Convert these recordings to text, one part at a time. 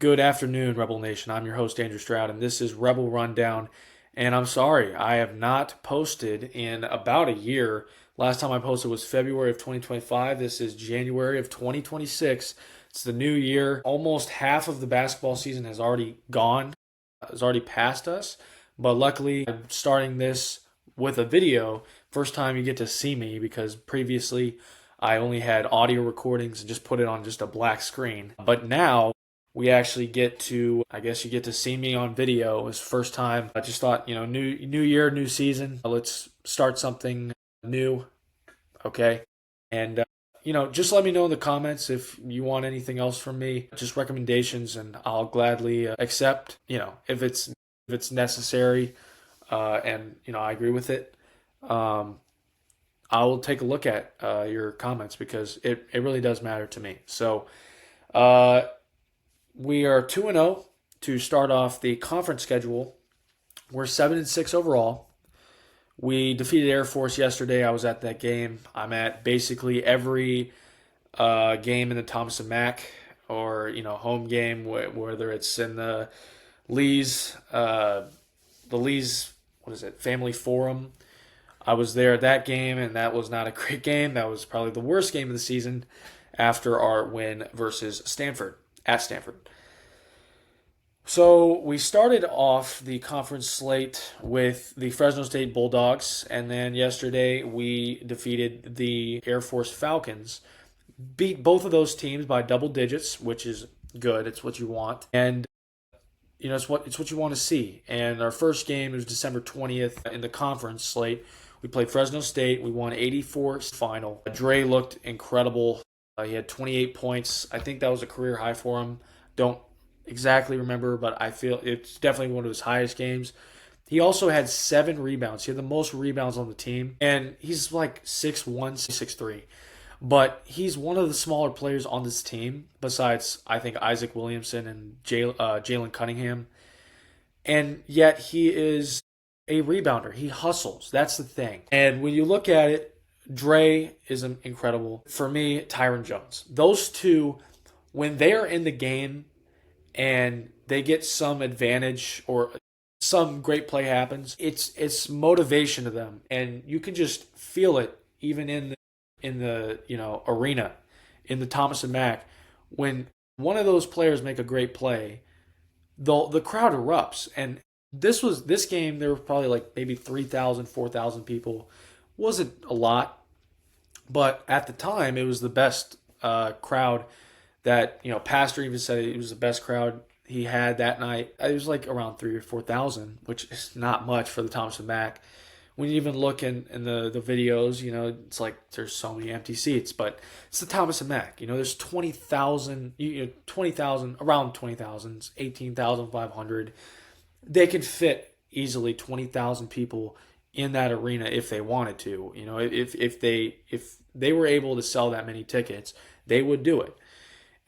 Good afternoon, Rebel Nation. I'm your host, Andrew Stroud, and this is Rebel Rundown. And I'm sorry, I have not posted in about a year. Last time I posted was February of 2025. This is January of 2026. It's the new year. Almost half of the basketball season has already gone, has already passed us. But luckily, I'm starting this with a video. First time you get to see me because previously I only had audio recordings and just put it on just a black screen. But now, we actually get to, I guess you get to see me on video. It was the first time. I just thought, new year, new season. Let's start something new, okay? And just let me know in the comments if you want anything else from me, just recommendations, and I'll gladly accept. If it's necessary, and I agree with it. Um, I will take a look at your comments because it really does matter to me. So. Uh, we are 2-0 to start off the conference schedule. We're 7-6 overall. We defeated Air Force yesterday. I was at that game. I'm at basically every game in the Thomas and Mack or home game, whether it's in the Lee's, what is it, Family Forum. I was there at that game, and that was not a great game. That was probably the worst game of the season after our win versus Stanford at Stanford. So we started off the conference slate with the Fresno State Bulldogs, and then yesterday we defeated the Air Force Falcons. Beat both of those teams by double digits, which is good. It's what you want, and it's what you want to see. And our first game was December 20th in the conference slate. We played Fresno State. We won 84 final. Dre looked incredible. He had 28 points. I think that was a career high for him. Don't exactly remember, but I feel it's definitely one of his highest games. He also had 7 rebounds. He had the most rebounds on the team, and he's like 6'1", 6'3". But he's one of the smaller players on this team, besides I think Isaac Williamson and Jalen Cunningham. And yet he is a rebounder. He hustles. That's the thing. And when you look at it, Dre is incredible. For me, Tyron Jones. Those two, when they are in the game and they get some advantage or some great play happens, it's motivation to them, and you can just feel it even in the arena, in the Thomas and Mack, when one of those players make a great play, the crowd erupts. And this game there were probably like maybe 3,000, 4,000 people. Wasn't a lot, but at the time it was the best crowd that Pastor even said it was the best crowd he had that night. It was like around 3 or 4,000, which is not much for the Thomas and Mack. When you even look in the videos, it's like there's so many empty seats, but it's the Thomas and Mack. There's 20,000, 20,000, around 20,000, 18,500. They could fit easily 20,000 people in that arena if they wanted to. If they were able to sell that many tickets, they would do it.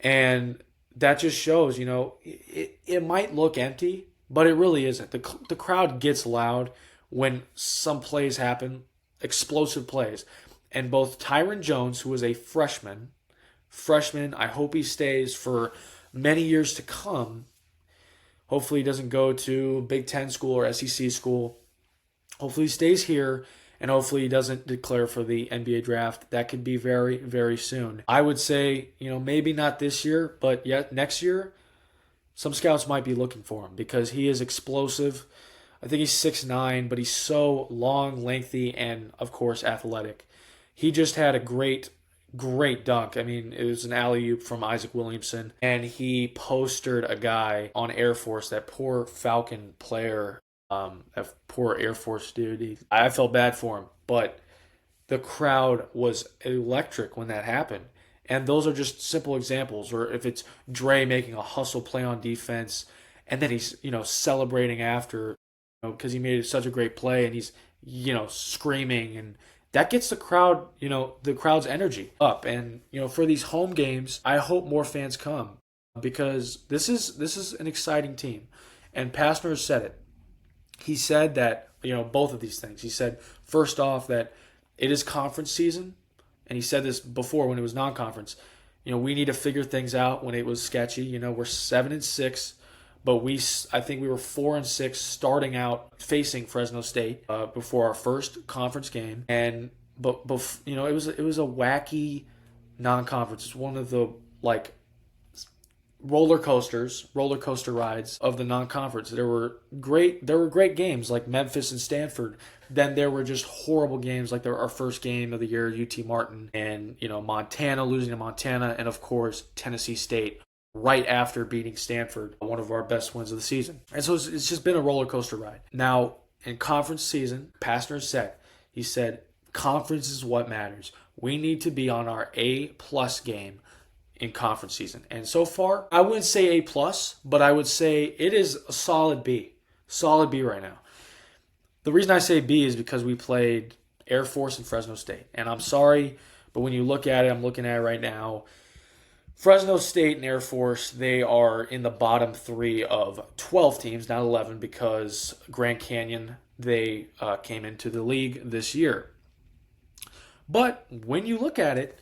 And that just shows, it might look empty, but it really isn't. The crowd gets loud when some plays happen, explosive plays. And both Tyron Jones, who is a freshman, I hope he stays for many years to come. Hopefully he doesn't go to Big Ten school or SEC school. Hopefully he stays here, and hopefully he doesn't declare for the NBA draft. That could be very, very soon. I would say, maybe not this year, but yet next year, some scouts might be looking for him because he is explosive. I think he's 6'9", but he's so long, lengthy, and of course athletic. He just had a great, great dunk. I mean, it was an alley-oop from Isaac Williamson, and he postered a guy on Air Force, that poor Falcon player, that poor Air Force dude. I felt bad for him, but the crowd was electric when that happened. And those are just simple examples. Or if it's Dre making a hustle play on defense, and then he's celebrating after, because he made such a great play, and he's screaming, and that gets the crowd's energy up. And for these home games, I hope more fans come because this is an exciting team. And Pastner said it. He said that both of these things. He said first off that it is conference season, and he said this before when it was non-conference. We need to figure things out when it was sketchy. We're 7-6, but I think we were 4-6 starting out facing Fresno State before our first conference game, and it was a wacky non-conference. It's one of the like roller coaster rides of the non-conference. There were great games like Memphis and Stanford. Then there were just horrible games like our first game of the year, UT Martin, and Montana, losing to Montana, and of course Tennessee State right after beating Stanford, one of our best wins of the season. And so it's just been a roller coaster ride. Now in conference season, Pastner said, conference is what matters. We need to be on our A+ game in conference season. And so far, I wouldn't say A+, but I would say it is a solid B. Solid B right now. The reason I say B is because we played Air Force and Fresno State. And I'm sorry, but when you look at it, I'm looking at it right now. Fresno State and Air Force, they are in the bottom 3 of 12 teams, not 11, because Grand Canyon, they came into the league this year. But when you look at it,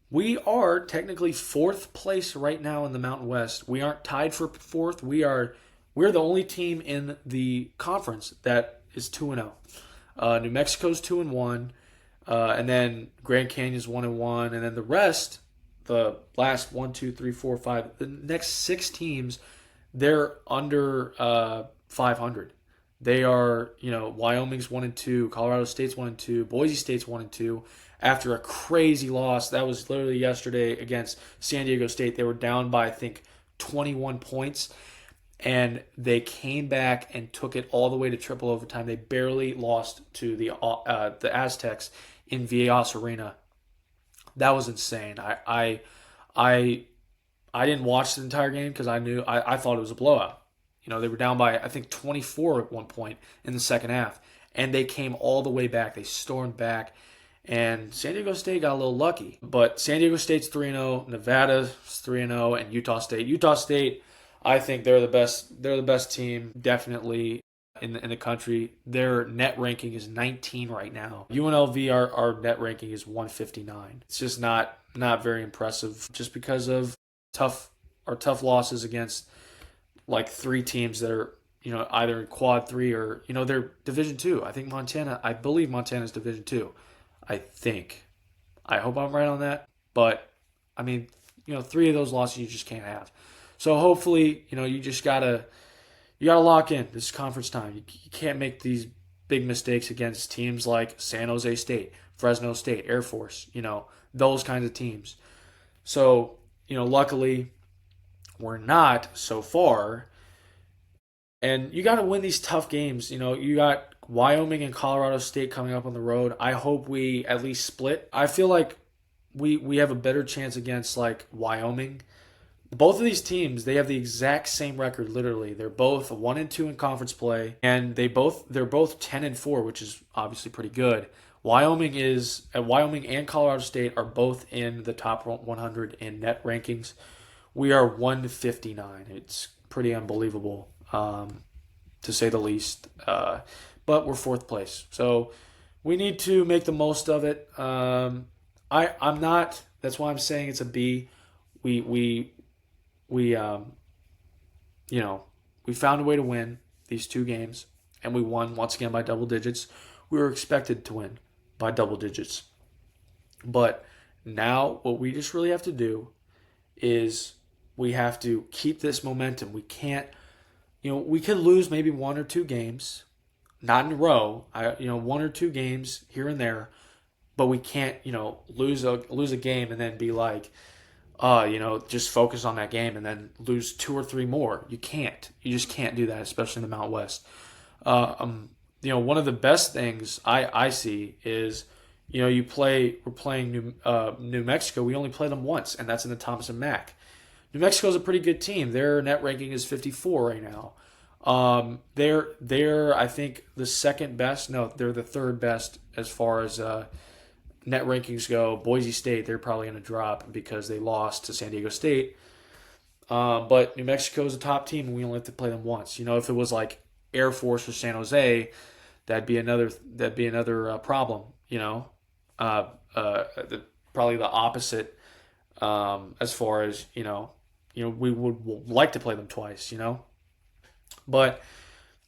we are technically 4th place right now in the Mountain West. We aren't tied for 4th. We're the only team in the conference that is 2-0. New Mexico's 2-1, and then Grand Canyon's 1-1, and then the rest, the last 1, 2, 3, 4, 5, the next 6 teams, they're under 500. They are, Wyoming's 1-2, Colorado State's 1-2, Boise State's 1-2. After a crazy loss, that was literally yesterday against San Diego State. They were down by, I think, 21 points, and they came back and took it all the way to triple overtime. They barely lost to the Aztecs in Viejas Arena. That was insane. I didn't watch the entire game because I thought it was a blowout. They were down by, I think, 24 at one point in the second half, and they came all the way back. They stormed back. And San Diego State got a little lucky. But San Diego State's 3-0, Nevada's 3-0, and Utah State. Utah State, I think they're the best. They're the best team, definitely, in the country. Their net ranking is 19 right now. UNLV, our net ranking is 159. It's just not very impressive, just because of our tough losses against like 3 teams that are either in Quad 3 or they're Division 2. I believe Montana's Division 2. I think. I hope I'm right on that. But, 3 of those losses you just can't have. So hopefully, you just you gotta lock in. This is conference time. You can't make these big mistakes against teams like San Jose State, Fresno State, Air Force, those kinds of teams. So, luckily, we're not so far. And you got to win these tough games. You got Wyoming and Colorado State coming up on the road. I hope we at least split. I feel like we have a better chance against like Wyoming. Both of these teams, they have the exact same record. Literally, they're both 1-2 in conference play, and they're both 10-4, which is obviously pretty good. Wyoming and Colorado State are both in the top 100 in net rankings. We are 159. It's pretty unbelievable, to say the least. But we're 4th place, so we need to make the most of it. I'm not. That's why I'm saying it's a B. We found a way to win these 2 games, and we won once again by double digits. We were expected to win by double digits, but now what we just really have to do is we have to keep this momentum. We can't. We could lose maybe 1 or 2 games. Not in a row, 1 or 2 games here and there, but we can't, lose a game and then be like, just focus on that game and then lose 2 or 3 more. You can't. You just can't do that, especially in the Mountain West. One of the best things I see is, we're playing New Mexico. We only play them once, and that's in the Thomas and Mack. New Mexico's a pretty good team. Their net ranking is 54 right now. They're I think the second best. No, they're the 3rd best as far as net rankings go. Boise State, they're probably going to drop because they lost to San Diego State. But New Mexico is a top team, and we only have to play them once. If it was like Air Force or San Jose, that'd be another problem. Probably the opposite as far as we would like to play them twice, but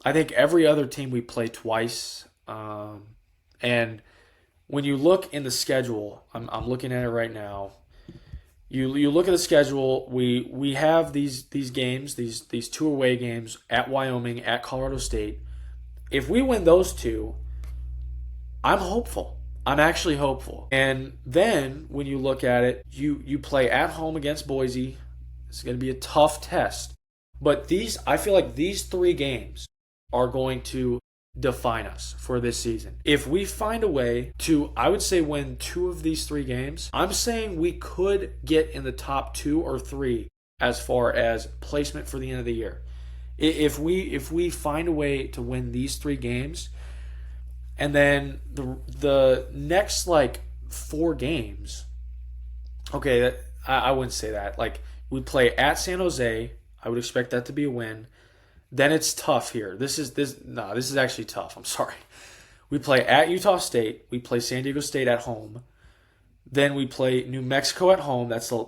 I think every other team we play twice. And when you look in the schedule, I'm looking at it right now. You look at the schedule. We have these games, these two away games at Wyoming, at Colorado State. If we win those two, I'm hopeful. I'm actually hopeful. And then when you look at it, you play at home against Boise. It's going to be a tough test. But I feel like these three games are going to define us for this season. If we find a way to, I would say, win two of these three games, I'm saying we could get in the top 2 or 3 as far as placement for the end of the year. If we find a way to win these three games, and then the next like 4 games, okay, I wouldn't say that. Like we play at San Jose, I would expect that to be a win. Then it's tough here. This is actually tough. I'm sorry. We play at Utah State. We play San Diego State at home. Then we play New Mexico at home. That's the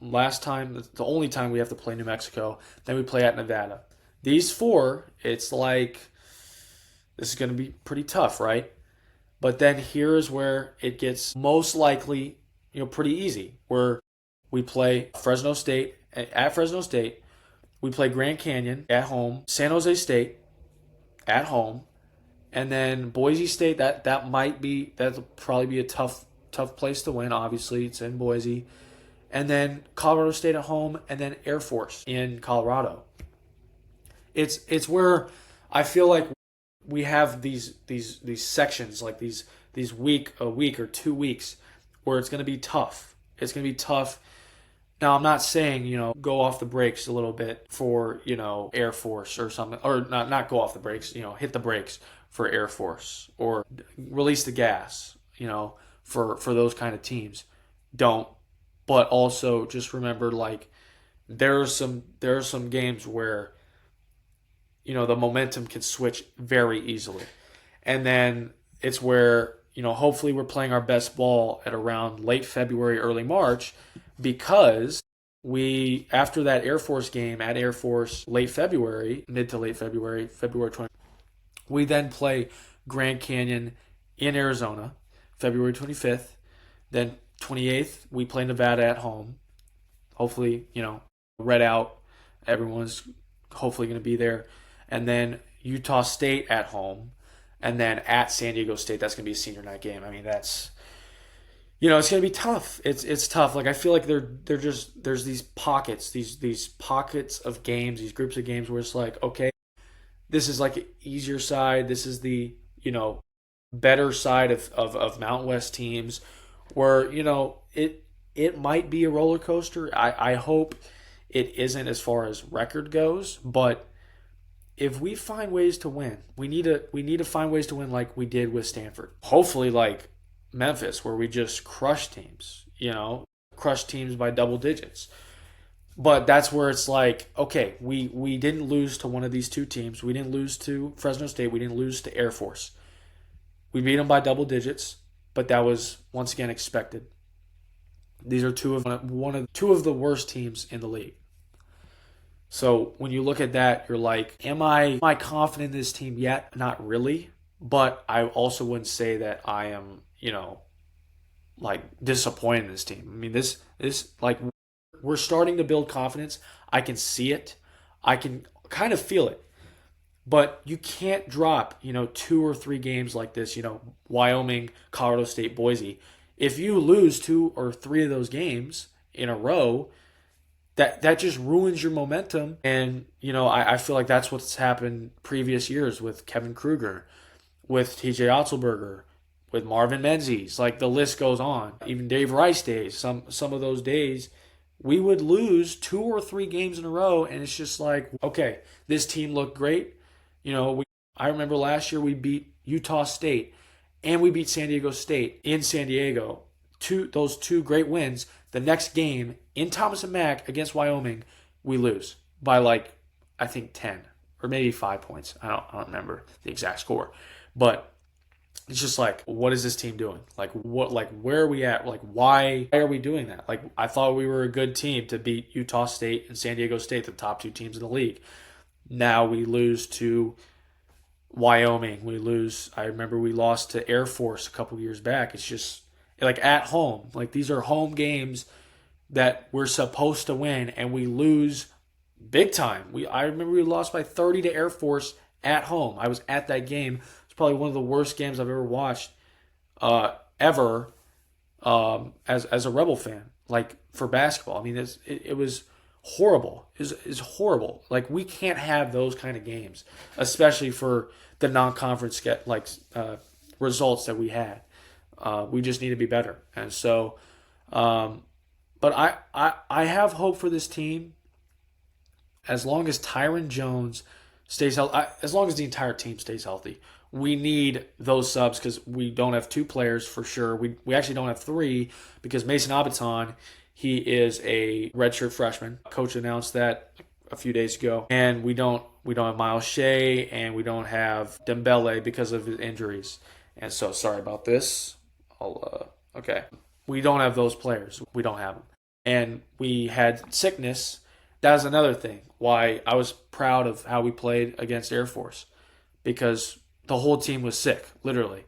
last time, that's the only time we have to play New Mexico. Then we play at Nevada. These 4, it's like this is going to be pretty tough, right? But then here is where it gets most likely, pretty easy. Where we play Fresno State at Fresno State. We play Grand Canyon at home, San Jose State at home, and then Boise State. That'll probably be a tough place to win. Obviously, it's in Boise, and then Colorado State at home, and then Air Force in Colorado. It's where I feel like we have these sections, like these a week or 2 weeks where it's going to be tough. It's going to be tough. Now, I'm not saying, go off the brakes a little bit for, Air Force or something, or not go off the brakes, hit the brakes for Air Force or release the gas, for those kind of teams. Don't. But also just remember, like, there are some games where, the momentum can switch very easily. And then it's where, hopefully we're playing our best ball at around late February, early March, because after that Air Force game at Air Force mid to late February, February 20th, we then play Grand Canyon in Arizona, February 25th. Then 28th, we play Nevada at home. Hopefully, red out. Everyone's hopefully going to be there. And then Utah State at home. And then at San Diego State, that's going to be a senior night game. I mean, that's... it's going to be tough. It's tough. Like I feel like there's these pockets, these pockets of games, these groups of games where it's like, okay, this is like an easier side. This is the better side of Mountain West teams, where it might be a roller coaster. I hope it isn't as far as record goes, but if we find ways to win, we need to find ways to win like we did with Stanford. Hopefully, like Memphis, where we just crush teams, crush teams by double digits. But that's where it's like, okay, we didn't lose to one of these two teams. We didn't lose to Fresno State. We didn't lose to Air Force. We beat them by double digits, but that was once again expected. These are two of the worst teams in the league. So when you look at that, you're like, am I confident in this team yet? Not really. But I also wouldn't say that I am, like disappointed in this team. I mean, this like we're starting to build confidence. I can see it. I can kind of feel it. But you can't drop, 2 or 3 games like this, Wyoming, Colorado State, Boise. If you lose 2 or 3 of those games in a row, that just ruins your momentum. And, I feel like that's what's happened previous years with Kevin Kruger, with TJ Otzelberger, with Marvin Menzies. Like the list goes on. Even Dave Rice days, some of those days, we would lose 2 or 3 games in a row, and it's just like, okay, this team looked great. I remember last year we beat Utah State and we beat San Diego State in San Diego. Those two great wins. The next game in Thomas and Mack against Wyoming, we lose by I think 10 or maybe 5 points. I don't remember the exact score. But it's just like, what is this team doing? Like, what, like, where are we at? Like, why are we doing that? Like, I thought we were a good team to beat Utah State and San Diego State, the top two teams in the league. Now we lose to Wyoming. We lose. I remember we lost to Air Force a couple years back. It's just like at home. Like, these are home games that we're supposed to win, and we lose big time. I remember we lost by 30 to Air Force at home. I was at that game. It's probably one of the worst games I've ever watched, ever, as a Rebel fan. Like, for basketball, I mean, it was horrible. Is horrible. Like, we can't have those kind of games, especially for the non-conference results that we had. We just need to be better, and so. But I have hope for this team as long as Tyron Jones stays healthy, as long as the entire team stays healthy. We need those subs because we don't have two players for sure. We actually don't have three because Mason Abaton, he is a redshirt freshman. Coach announced that a few days ago, and we don't have Miles Shea and we don't have Dembele because of his injuries. And so sorry about this. Okay. We don't have those players. We don't have them. And we had sickness. That was another thing why I was proud of how we played against Air Force, because the whole team was sick, literally.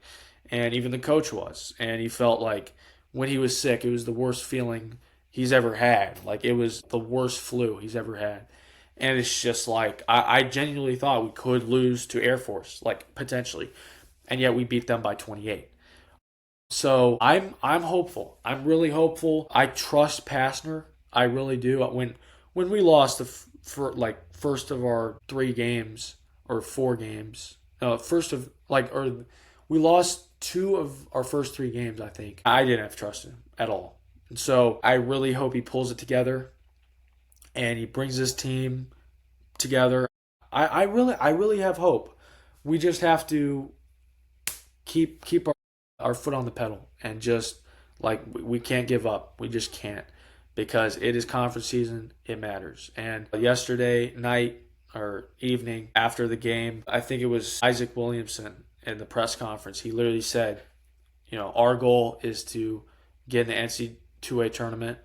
And even the coach was. And he felt like when he was sick, it was the worst feeling he's ever had. Like, it was the worst flu he's ever had. And it's just like, I genuinely thought we could lose to Air Force, like, potentially. And yet we beat them by 28. So I'm hopeful. I'm really hopeful. I trust Pastner. I really do. When we lost for like first of our 3 games or 4 games, we lost 2 of our first 3 games. I think I didn't have trust in him at all. And so I really hope he pulls it together and he brings his team together. I really have hope. We just have to keep our foot on the pedal and just, like, we can't give up. We just can't, because it is conference season. It matters. And yesterday night or evening after the game, I think it was Isaac Williamson in the press conference. He literally said, our goal is to get in the NC2A tournament,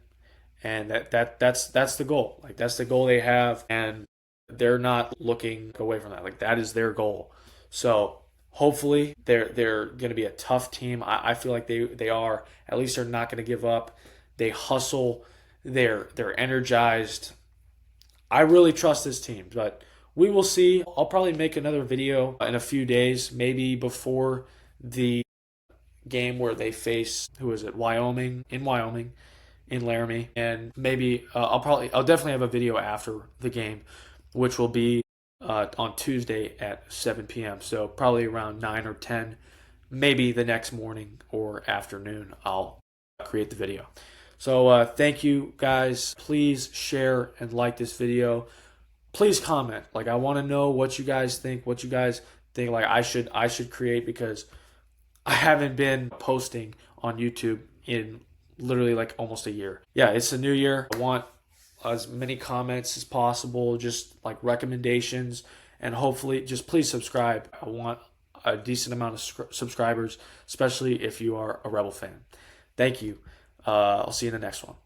and that's the goal. Like, that's the goal they have, and they're not looking away from that. Like, that is their goal. So hopefully they're going to be a tough team. I feel like they are. At least they're not going to give up. They hustle. They're energized. I really trust this team, but we will see. I'll probably make another video in a few days, maybe before the game where they face, who is it, Wyoming, in Laramie, and maybe I'll definitely have a video after the game, which will be on Tuesday at 7 p.m. So probably around 9 or 10, maybe the next morning or afternoon, I'll create the video. So thank you guys. Please share and like this video. Please comment. Like, I want to know what you guys think. What you guys think like I should create, because I haven't been posting on YouTube in literally like almost a year. Yeah, it's a new year. I want as many comments as possible, just like recommendations, and hopefully just please subscribe. I want a decent amount of subscribers, especially if you are a Rebel fan. Thank you. I'll see you in the next one.